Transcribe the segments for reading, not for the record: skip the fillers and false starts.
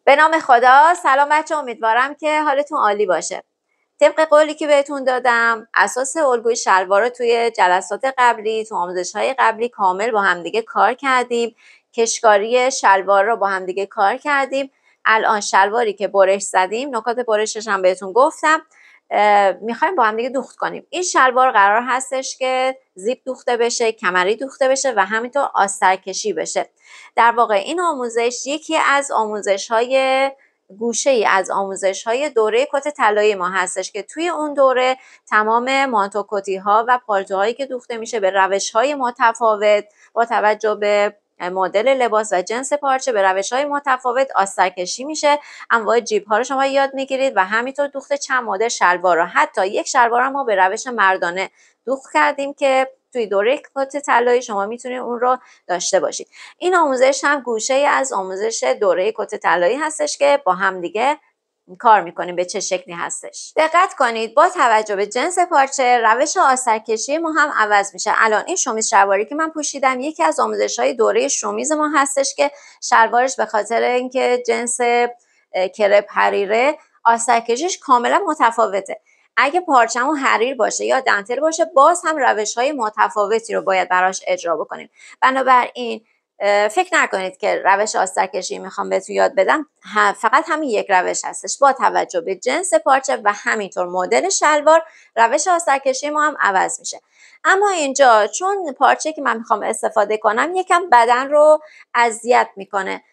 به نام خدا. سلام بچه، امیدوارم که حالتون عالی باشه. طبق قولی که بهتون دادم، اساس الگوی شلوار رو توی جلسات قبلی، تو آموزش‌های قبلی کامل با همدیگه کار کردیم. کشکاری شلوار رو با همدیگه کار کردیم. الان شلواری که برش زدیم، نکات برشش هم بهتون گفتم، میخوایم با همدیگه دوخت کنیم. این شلوار قرار هستش که زیپ دوخته بشه، کمری دوخته بشه و همینطور آستر کشی بشه. در واقع این آموزش یکی از آموزش‌های گوشه‌ای از آموزش‌های دوره کت طلایی ما هستش که توی اون دوره تمام مانتو کتی‌ها و پالتوهایی که دوخته میشه به روش‌های متفاوت با توجه به مدل لباس و جنس پارچه به روش‌های متفاوت آستر کشی میشه. انواع جیب‌ها رو شما یاد میگیرید و همینطور دوخت چند مدل شلوار رو. حتی یک شلوار هم ما به روش مردانه دوخت کردیم که توی دوره کت طلایی شما میتونید اون رو داشته باشید. این آموزش هم گوشه‌ای از آموزش دوره کت طلایی هستش که با هم دیگه کار میکنیم به چه شکلی هستش. دقت کنید با توجه به جنس پارچه روش آسترکشی ما هم عوض میشه. الان این شمیز شلواری که من پوشیدم یکی از آموزش‌های دوره شمیز ما هستش که شلوارش به خاطر اینکه جنس کرپ حریره آسترکشیش کاملا متفاوته. اگه پارچمون حریر باشه یا دنتل باشه باز هم روش‌های متفاوتی رو باید براش اجرا بکنیم. بنابراین فکر نکنید که روش آسترکشی میخوام بهتون یاد بدم فقط همین یک روش هستش. با توجه به جنس پارچه و همینطور مدل شلوار روش آسترکشی ما هم عوض میشه. اما اینجا چون پارچه که من میخوام استفاده کنم یکم بدن رو اذیت میکنه،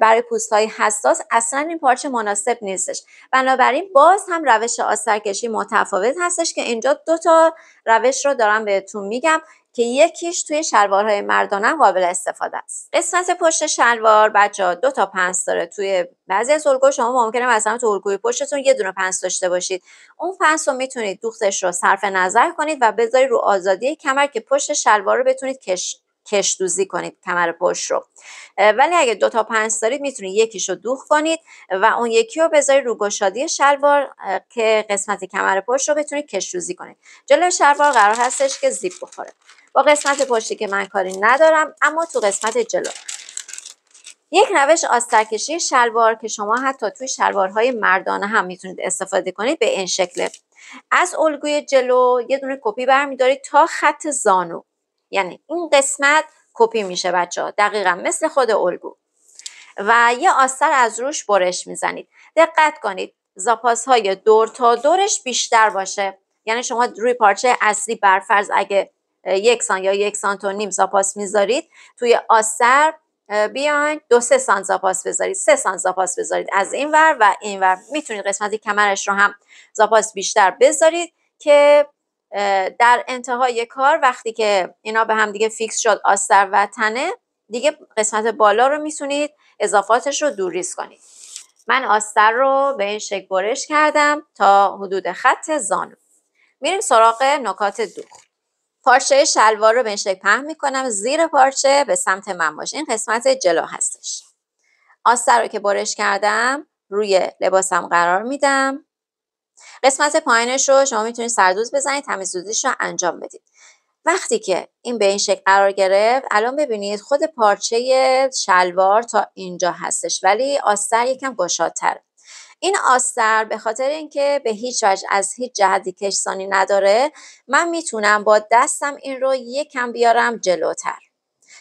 برای پوست‌های حساس اصلا این پارچه مناسب نیستش. بنابراین باز هم روش آسترکشی متفاوت هستش که اینجا 2 تا روش رو دارم بهتون میگم که یکیش توی شلوارهای مردانه قابل استفاده است. قسمت پشت شلوار بچه‌ها 2 تا پنس داره. توی بعضی از الگوها شما ممکنه مثلا تو الگوی پشتتون یه دونه پنس داشته باشید. اون پنس رو میتونید دوختش رو صرف نظر کنید و بذارید رو آزادی کمر که پشت شلوار رو بتونید کش دوزی کنید، کمر پشت رو. ولی اگه 2 تا پنس دارید میتونید یکیش رو دوخت کنید و اون یکی رو بذارید رو گشادی شلوار که قسمت کمر پشت رو بتونید کش دوزی کنید. جلوی شلوار قرار هستش که زیپ بخوره. با قسمت پشتی که من کاری ندارم، اما تو قسمت جلو یک روش آسترکشی شلوار که شما حتی توی شلوارهای مردانه هم میتونید استفاده کنید به این شکله. از الگوی جلو یه دونه کپی برمیدارید تا خط زانو، یعنی این قسمت کپی میشه بچه‌ها دقیقاً مثل خود الگو و یه آستر از روش برش میزنید. دقت کنید زاپاس‌های دور تا دورش بیشتر باشه، یعنی شما روی پارچه اصلی برفرض اگه 1 سانت یا 1 سانت و نیم زاپاس میذارید، توی آستر بیاین 2-3 سانت زاپاس بذارید، 3 سانت زاپاس بذارید از این ور و این ور. میتونید قسمت کمرش رو هم زاپاس بیشتر بذارید که در انتهای کار وقتی که اینا به هم دیگه فیکس شد آستر و تنه، دیگه قسمت بالا رو میتونید اضافاتش رو دوریز کنید. من آستر رو به این شکل برش کردم تا حدود خط زانو. میریم سراغ نکات دوخت. پارچه شلوار رو به این شکل پهن میکنم، زیر پارچه به سمت من باشه. این قسمت جلو هستش. آستر رو که برش کردم روی لباسم قرار میدم. قسمت پایینش رو شما میتونید سردوز بزنید، تمیزدوزیش رو انجام بدید. وقتی که این به این شکل قرار گرفت، الان ببینید خود پارچه شلوار تا اینجا هستش ولی آستر یکم گشادتره. این آستر به خاطر اینکه به هیچ وجه از هیچ جهتی کشسانی نداره، من میتونم با دستم این رو یکم بیارم جلوتر.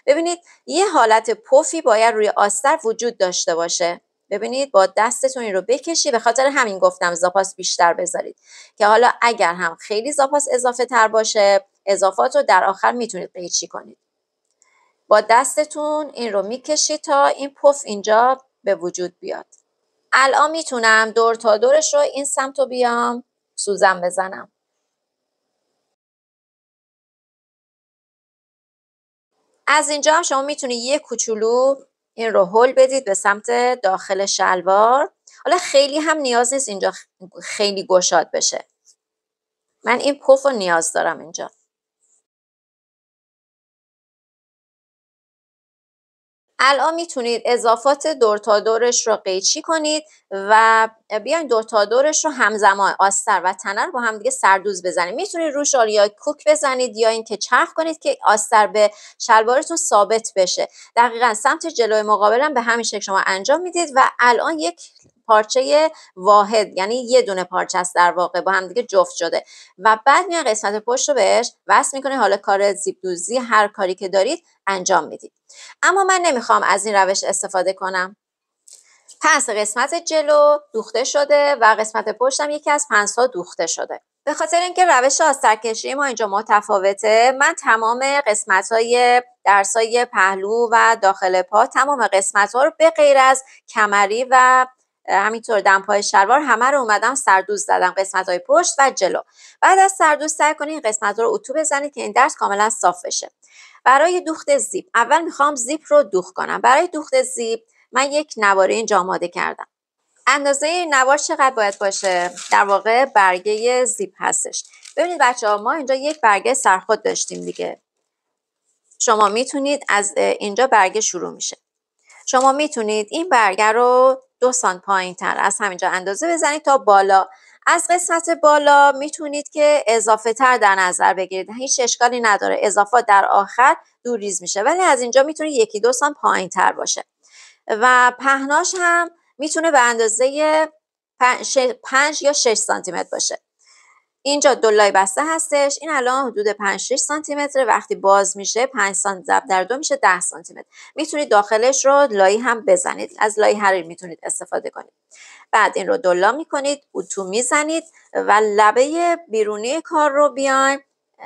ببینید یه حالت پفی باید روی آستر وجود داشته باشه. ببینید با دستتون این رو بکشی، به خاطر همین گفتم زاپاس بیشتر بذارید که حالا اگر هم خیلی زاپاس اضافه تر باشه اضافات رو در آخر میتونید قیچی کنید. با دستتون این رو میکشید تا این پف اینجا به وجود بیاد. الان میتونم دور تا دورش رو این سمت رو بیام سوزن بزنم. از اینجا هم شما میتونید یه کوچولو این رو هل بدید به سمت داخل شلوار. حالا خیلی هم نیاز نیست اینجا خیلی گشاد بشه. من این پف رو نیاز دارم اینجا. الان میتونید اضافات دور تا دورش رو قیچی کنید و بیاین دور تا دورش رو همزمان آستر و تنه رو با هم دیگه سردوز بزنید. میتونید روش یا کوک بزنید یا اینکه چرخ کنید که آستر به شلوارتون ثابت بشه. دقیقاً سمت جلوی مقابل هم به همین شکل شما انجام میدید و الان یک پارچه واحد، یعنی یه دونه پارچه است در واقع، با هم دیگه جفت شده و بعد میان قسمت پشت رو بهش وصل میکنید. حالا کار زیپ دوزی هر کاری که دارید انجام میدید. اما من نمیخوام از این روش استفاده کنم. پنس قسمت جلو دوخته شده و قسمت پشتم یکی از پنس‌ها دوخته شده. به خاطر اینکه روش آسترکشی ما اینجا متفاوته، من تمام قسمت‌های درسای پهلو و داخل پا، تمام قسمت‌ها رو به غیر از کمری و همینطور دمپای شلوار همه رو اومدم سردوز زدم، قسمت‌های پشت و جلو. بعد از سردوز سعی کنید این قسمت‌ها رو اتو بزنید که این درس کاملا صاف بشه. برای دوخت زیپ اول میخوام زیپ رو دوخت کنم. برای دوخت زیپ من یک نواره اینجا آماده کردم. اندازه این نوار چقدر باید باشه؟ در واقع برگه زیپ هستش. ببینید بچه‌ها، ما اینجا یک برگه سرخود داشتیم دیگه. شما میتونید از اینجا برگه شروع میشه. شما میتونید این برگه رو 2 سانت پایین تر از همینجا اندازه بزنید تا بالا. از قسمت بالا میتونید که اضافه تر در نظر بگیرید، هیچ اشکالی نداره، اضافات در آخر دوریز میشه، ولی از اینجا میتونه 1-2 سانت پایین تر باشه و پهناش هم میتونه به اندازه 5 یا 6 سانتی متر باشه. اینجا دولای بسته هستش، این الان حدود 5-6 سانتی متر، وقتی باز میشه 5 سانتی ضرب در 2 میشه 10 سانتی متر. میتونید داخلش رو لایی هم بزنید، از لایی حریر میتونید استفاده کنید. بعد این رو دولا میکنید، اتو میزنید و لبه بیرونی کار رو بیاین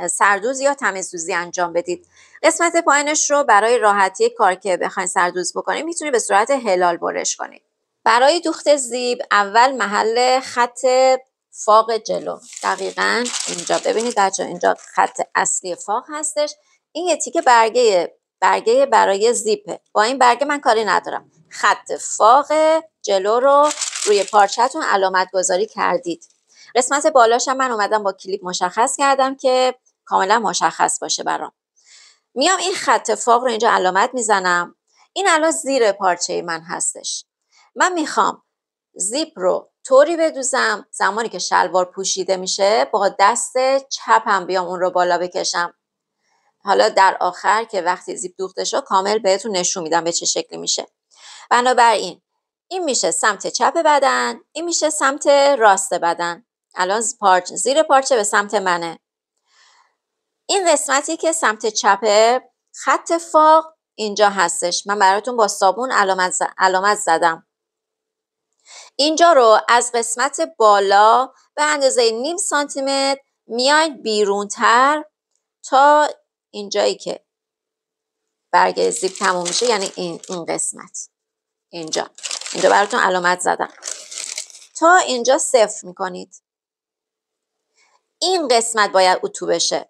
سردوز یا تمیزدوزی انجام بدید. قسمت پایینش رو برای راحتی کار که بخواید سردوز بکنید میتونید به صورت هلال برش کنید. برای دوخت زیپ اول محل خط فاق جلو، دقیقاً اینجا ببینید بچه‌ها، اینجا خط اصلی فاق هستش. این یه تیکه برگه برای زیپه. با این برگه من کاری ندارم. خط فاق جلو رو روی پارچه‌تون علامت گذاری کردید. قسمت بالاش هم من اومدم با کلیپ مشخص کردم که کاملا مشخص باشه برام. میام این خط فاق رو اینجا علامت میزنم. این الان زیر پارچه من هستش. من میخوام زیپ رو طوری بدوزم زمانی که شلوار پوشیده میشه با دست چپم بیام اون رو بالا بکشم. حالا در آخر که وقتی زیپ دوخته شد کامل بهتون نشون میدم به چه شکلی میشه. بنابراین این میشه سمت چپ بدن، این میشه سمت راست بدن. الان زیر پارچه به سمت منه. این قسمتی که سمت چپه، خط فاق اینجا هستش. من براتون با صابون علامت زدم. اینجا رو از قسمت بالا به اندازه نیم سانتی متر میاید بیرونتر تا اینجایی که برگه زیپ تموم میشه، یعنی این قسمت اینجا براتون علامت زدم. تا اینجا صفر میکنید. این قسمت باید اتو بشه.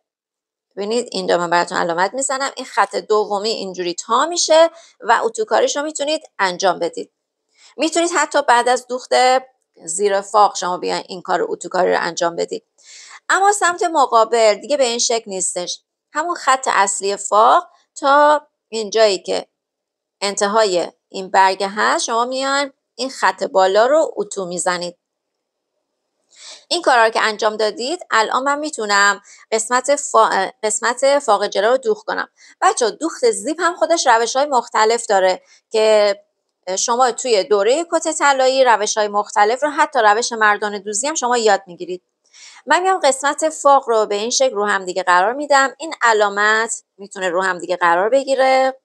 ببینید اینجا من براتون علامت میزنم. این خط دومی اینجوری تا میشه و اتوکاریش رو میتونید انجام بدید. میتونید حتی بعد از دوخت زیر فاق شما بیاین این کار اتوکاری رو انجام بدید. اما سمت مقابل دیگه به این شکل نیستش. همون خط اصلی فاق تا اینجایی که انتهای این برگه هست شما میان این خط بالا رو اتو میزنید. این کارا رو که انجام دادید الان من میتونم قسمت فاق جلو رو دوخت کنم. بچه‌ها دوخت زیپ هم خودش روش‌های مختلف داره که شما توی دوره کت طلایی روش‌های مختلف رو، حتی روش مردانه دوزی هم شما یاد میگیرید. من میام قسمت فاق رو به این شکل رو هم دیگه قرار میدم. این علامت میتونه رو هم دیگه قرار بگیره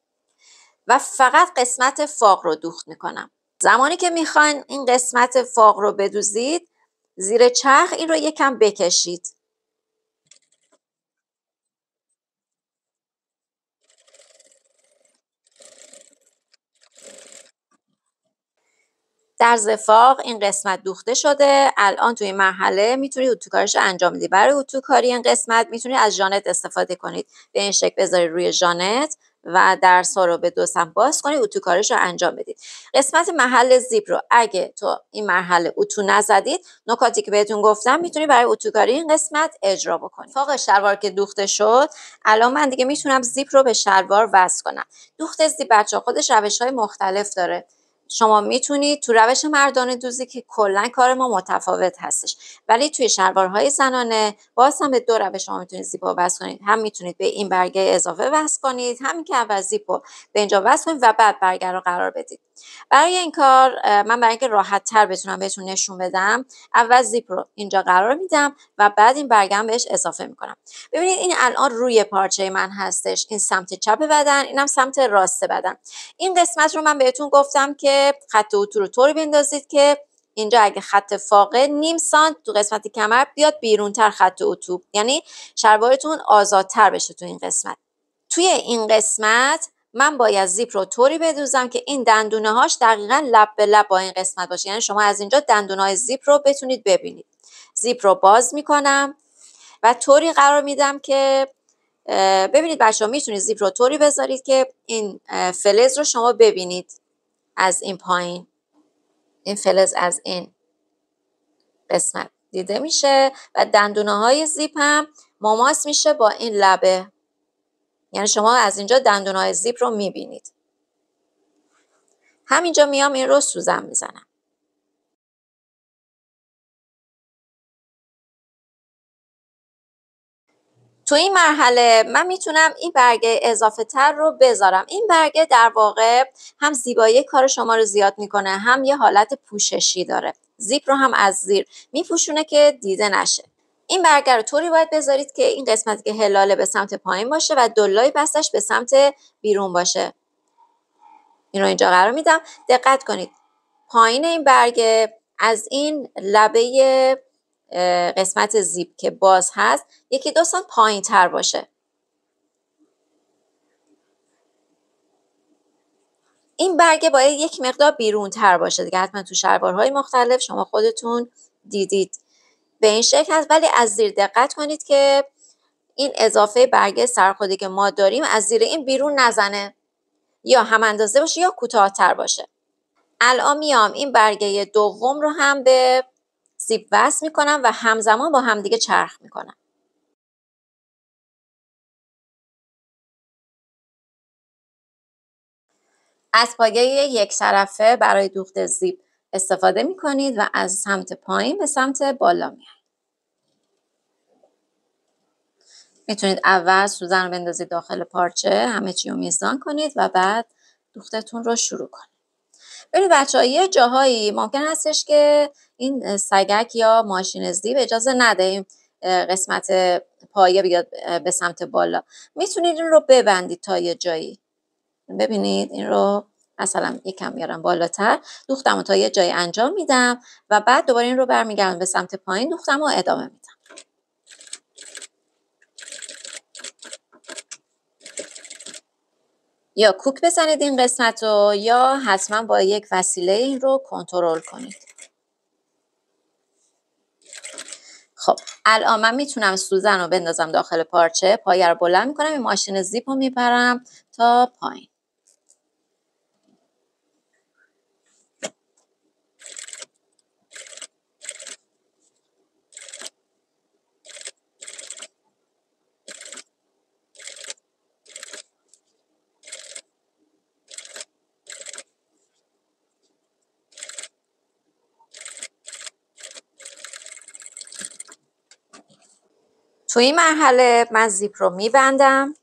و فقط قسمت فاق رو دوخت میکنم. زمانی که میخواین این قسمت فاق رو بدوزید زیر چرخ این رو یکم بکشید. در زفاق این قسمت دوخته شده. الان توی این مرحله میتونید اتوکاریش رو انجام بدید. برای اتوکاری این قسمت میتونید از ژانت استفاده کنید. به این شکل بذارید روی ژانت و درس‌ها رو به 2 سمت باز کنید، اتوکاریش رو انجام بدید. قسمت محل زیپ رو اگه تو این مرحله اتو نزدید، نکاتی که بهتون گفتم میتونید برای اتوکاری این قسمت اجرا بکنید. فوق شلوار که دوخته شد، الان من دیگه میتونم زیپ رو به شلوار وصل کنم. دوخت زیپ بچه‌ها خودش روش‌های مختلف داره. شما میتونید تو روش مردانه دوزی که کلا کار ما متفاوت هستش، ولی توی شلوارهای زنانه باز هم به 2 روش شما میتونید زیپ رو وصل کنید. هم میتونید به این برگه اضافه وصل کنید، همین که اول زیپ رو به اینجا وصل کنید و بعد برگه رو قرار بدید. برای این کار من برای اینکه راحت تر بتونم بهتون نشون بدم، اول زیپ رو اینجا قرار میدم و بعد این برگه هم بهش اضافه میکنم. ببینید این الان روی پارچه من هستش، این سمت چپ بدن، اینم سمت راست بدن. این قسمت رو من بهتون گفتم که خط اتو رو طوری بندازید که اینجا اگه خط فاقد نیم سانت تو قسمت کمر بیاد بیرونتر خط اتو، یعنی شلوارتون آزادتر بشه تو این قسمت. توی این قسمت من باید زیپ رو طوری بدوزم که این دندونه هاش دقیقاً لب به لب با این قسمت باشه، یعنی شما از اینجا دندونه های زیپ رو بتونید ببینید. زیپ رو باز میکنم و طوری قرار میدم که ببینید بچه‌ها، میتونید زیپ رو طوری بذارید که این فلز رو شما ببینید از این پایین. این فلز از این قسمت دیده میشه و دندونه های زیپ هم مماس میشه با این لبه، یعنی شما از اینجا دندونه های زیپ رو میبینید. همینجا میام این رو سوزن میزنم. تو این مرحله من میتونم این برگه اضافه تر رو بذارم. این برگه در واقع هم زیبایی کار شما رو زیاد میکنه، هم یه حالت پوششی داره. زیپ رو هم از زیر میپوشونه که دیده نشه. این برگه رو طوری باید بذارید که این قسمتی که هلاله به سمت پایین باشه و دلای بستش به سمت بیرون باشه. این رو اینجا قرار میدم. دقت کنید پایین این برگه از این لبه قسمت زیپ که باز هست 1-2 سانت پایین تر باشه. این برگه باید یک مقدار بیرون تر باشه دیگه، حتما تو شلوارهای مختلف شما خودتون دیدید به این شکل هست، ولی از زیر دقت کنید که این اضافه برگه سرخودی که ما داریم از زیر این بیرون نزنه، یا هم اندازه باشه یا کوتاه‌تر باشه. الان میام این برگه دوم رو هم به زیپ وصل میکنم و همزمان با همدیگه چرخ میکنم. از پایه یک طرفه برای دوخت زیپ استفاده میکنید و از سمت پایین به سمت بالا میاد. میتونید اول سوزن رو بندازید داخل پارچه، همه چی رو میزان کنید و بعد دوختتون رو شروع کنید. ببینید بچه‌ها، یه جاهایی ممکن هستش که این سگک یا ماشین زیپ اجازه نده این قسمت پایه بیاد به سمت بالا. میتونید این رو ببندید تا یه جایی. ببینید این رو مثلا یکم میارم بالاتر، دوختم رو تا یه جایی انجام میدم و بعد دوباره این رو برمیگردم به سمت پایین، دوختم رو ادامه میدم. یا کوک بزنید این قسمت رو یا حتما با یک وسیله این رو کنترل کنید. خب الان من میتونم سوزن رو بندازم داخل پارچه، پایه رو بلند میکنم، این ماشین زیپ رو میبرم تا پایین. تو این مرحله من زیپ رو میبندم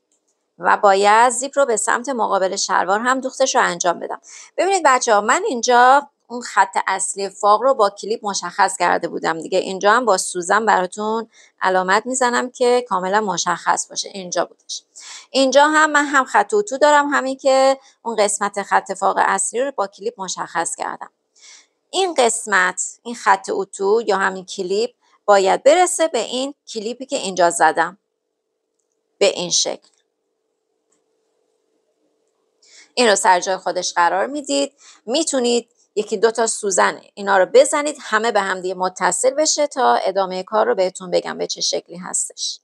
و باید زیپ رو به سمت مقابل شلوار هم دوختش رو انجام بدم. ببینید بچه‌ها، من اینجا اون خط اصلی فاق رو با کلیپ مشخص کرده بودم دیگه، اینجا هم با سوزن براتون علامت میزنم که کاملا مشخص باشه. اینجا بودش. اینجا هم من هم خط اتو دارم، همین که اون قسمت خط فاق اصلی رو با کلیپ مشخص کردم. این قسمت، این خط اتو یا همین کلیپ باید برسه به این کلیپی که اینجا زدم، به این شکل. این رو سر جای خودش قرار میدید. میتونید 1-2 تا سوزن اینا رو بزنید همه به هم دیگه متصل بشه تا ادامه کار رو بهتون بگم به چه شکلی هستش.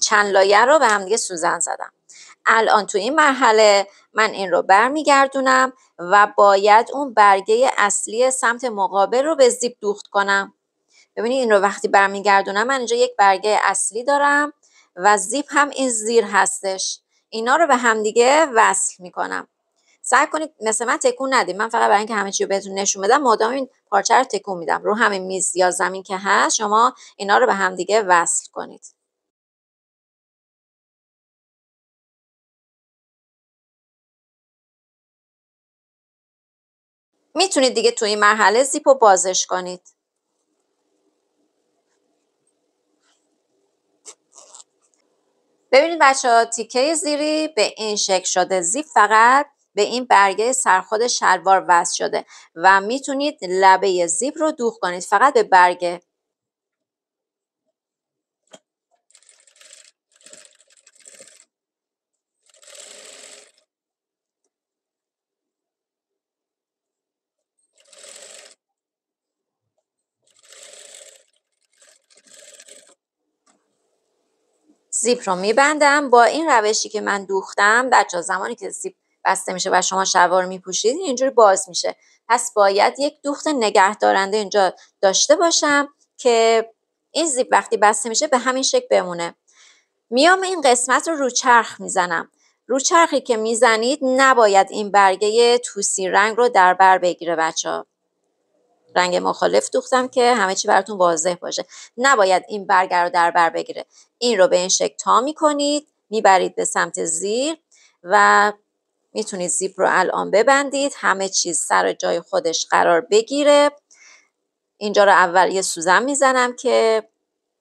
چند لایه رو به هم دیگه سوزن زدم. الان تو این مرحله من این رو برمیگردونم و باید اون برگه اصلی سمت مقابل رو به زیپ دوخت کنم. ببینید این رو وقتی برمیگردونم من اینجا یک برگه اصلی دارم و زیپ هم این زیر هستش. اینا رو به هم دیگه وصل میکنم. سعی کنید مثل من تکون ندید. من فقط برای اینکه همه چی رو بهتون نشون بدم مدام این پارچه رو تکون میدم. رو همین میز یا زمین که هست شما اینا رو به هم دیگه وصل کنید. میتونید دیگه تو این مرحله زیپ رو بازش کنید. ببینید بچه‌ها تیکه زیری به این شکل شده. زیپ فقط به این برگه سرخود شلوار وصل شده و میتونید لبه زیپ رو دوخت کنید فقط به برگه. زیپ رو میبندم. با این روشی که من دوختم بچه‌ها زمانی که زیپ بسته میشه و شما شلوار میپوشید اینجوری باز میشه. پس باید یک دوخت نگهدارنده اینجا داشته باشم که این زیپ وقتی بسته میشه به همین شکل بمونه. میام این قسمت رو چرخ میزنم. رو چرخی که میزنید نباید این برگه توسی رنگ رو در بر بگیره بچه‌ها. رنگ مخالف دوختم که همه چی براتون واضح باشه. نباید این برگه رو در بر بگیره. این رو به این شکل تا میکنید، میبرید به سمت زیر و میتونید زیپ رو الان ببندید. همه چیز سر جای خودش قرار بگیره. اینجا رو اول یه سوزن میزنم که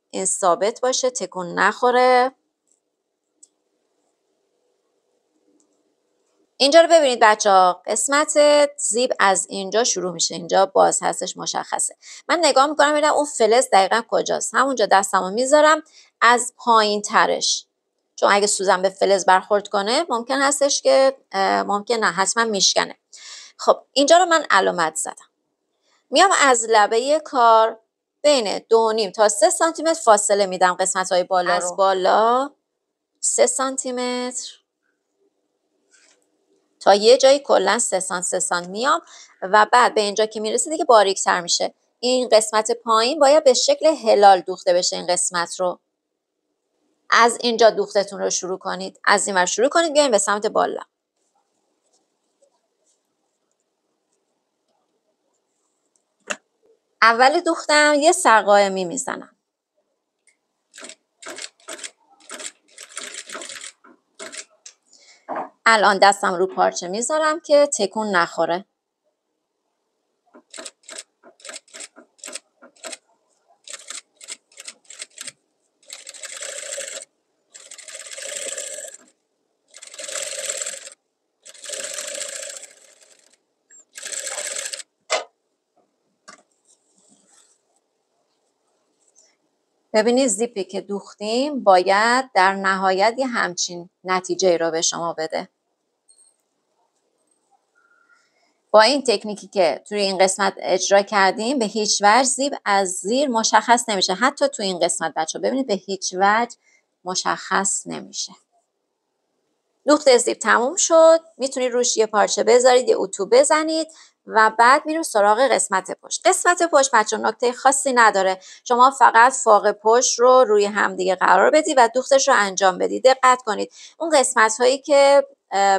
این ثابت باشه، تکون نخوره. اینجا رو ببینید بچه‌ها، قسمت زیپ از اینجا شروع میشه. اینجا باز هستش مشخصه. من نگاه میکنم ببینم اون فلز دقیقا کجاست. همونجا دستمو میذارم از پایین ترش. چون اگه سوزن به فلز برخورد کنه ممکن هستش که ممکن نه حتما میشکنه. خب اینجا رو من علامت زدم. میام از لبه کار بین 2.5 تا 3 سانتی متر فاصله میدم قسمت‌های بالا رو. از بالا 3 سانتی متر تا یه جایی کلا 3 سانت میام و بعد به اینجا که میرسه دیگه باریک تر میشه. این قسمت پایین باید به شکل هلال دوخته بشه. این قسمت رو از اینجا دوختتون رو شروع کنید. از این ور شروع کنید بیاین به سمت بالا. اول دوختم یه سرقائمی میزنم. الان دستم رو پارچه میذارم که تکون نخوره. ببینید زیپی که دوختیم باید در نهایت یه همچین نتیجه رو به شما بده. با این تکنیکی که توی این قسمت اجرا کردیم به هیچ وجه زیپ از زیر مشخص نمیشه. حتی توی این قسمت بچه‌ها ببینید به هیچ وجه مشخص نمیشه. دوخت زیپ تموم شد. میتونید روش یه پارچه بذارید، یه اتو بزنید و بعد میریم سراغ قسمت پشت. قسمت پشت بچه‌ها نکته خاصی نداره. شما فقط فاق پشت رو روی همدیگه قرار بدید و دوختش رو انجام بدید. دقت کنید اون قسمت هایی که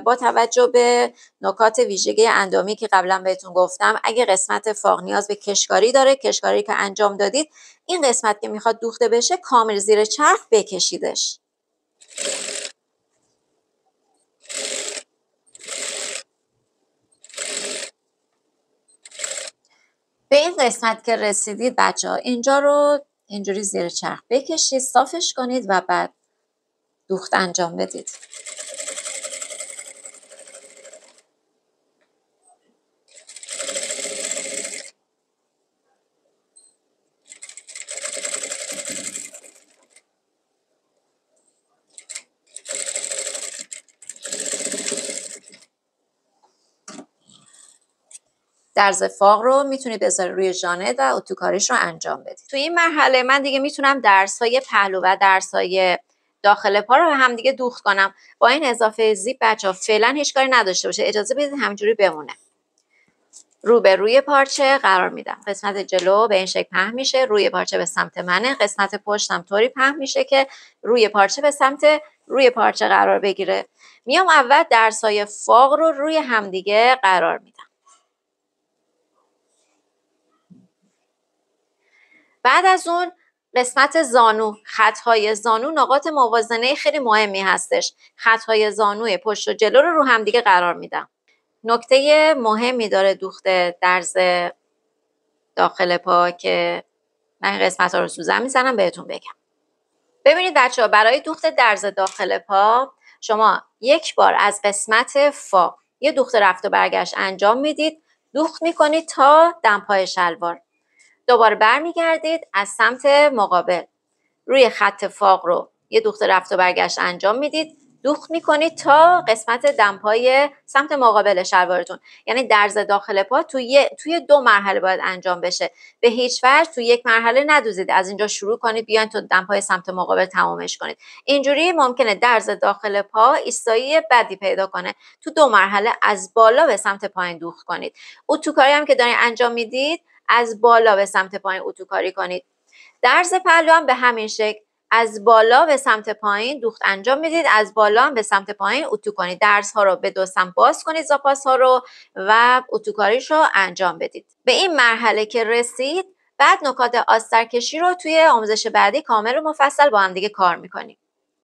با توجه به نکات ویژگی اندامی که قبلا بهتون گفتم، اگه قسمت فاق نیاز به کشکاری داره، کشکاری که انجام دادید، این قسمت که میخواد دوخته بشه کامل زیر چرخ بکشیدش. به این قسمت که رسیدید بچه‌ها اینجا رو اینجوری زیر چرخ بکشید، صافش کنید و بعد دوخت انجام بدید. درز فاق رو میتونید بذارید روی ژانت و اتوکاریش رو انجام بدید. تو این مرحله من دیگه میتونم درس‌های پهلو و درس‌های داخل پا رو به همدیگه دوخت کنم. با این اضافه زیپ بچه‌ها فعلا هیچ کاری نداشته باشه، اجازه بدید همینجوری بمونه. رو به روی پارچه قرار میدم. قسمت جلو به این شکل پهن میشه، روی پارچه به سمت منه. قسمت پشتم طوری پهن میشه که روی پارچه به سمت روی پارچه قرار بگیره. میام اول درسای فاق رو روی همدیگه قرار میدم. بعد از اون قسمت زانو، خطهای زانو نقاط موازنه خیلی مهمی هستش. خطهای زانوی پشت و جلو رو همدیگه قرار میدم. نکته مهمی داره دوخت درز داخل پا که من این قسمت ها رو سوزن میزنم بهتون بگم. ببینید بچه ها، برای دوخت درز داخل پا شما یک بار از قسمت فا یه دوخت رفت و برگشت انجام میدید، دوخت میکنید تا دمپای شلوار. دوباره برمیگردید از سمت مقابل روی خط فاق رو یه دوخت رفت و برگشت انجام میدید، دوخت میکنید تا قسمت دمپای سمت مقابل شلوارتون. یعنی درز داخل پا توی 2 مرحله باید انجام بشه. به هیچ وجه توی یک مرحله ندوزید، از اینجا شروع کنید بیاین تا دمپای سمت مقابل تمامش کنید. اینجوری ممکنه درز داخل پا ایستایی بدی پیدا کنه. تو 2 مرحله از بالا به سمت پایین دوخت کنید. اتوکاری هم که دارین انجام میدید از بالا به سمت پایین اتوکاری کنید. درز پهلو هم به همین شکل از بالا به سمت پایین دوخت انجام میدید، از بالا هم به سمت پایین اتو کنید. درزها رو به 2 سمت باز کنید، زاپاس ها رو، و اتوکاریش رو انجام بدید. به این مرحله که رسید بعد نکات آسترکشی رو توی آموزش بعدی کامل و مفصل با هم دیگه کار میکنیم.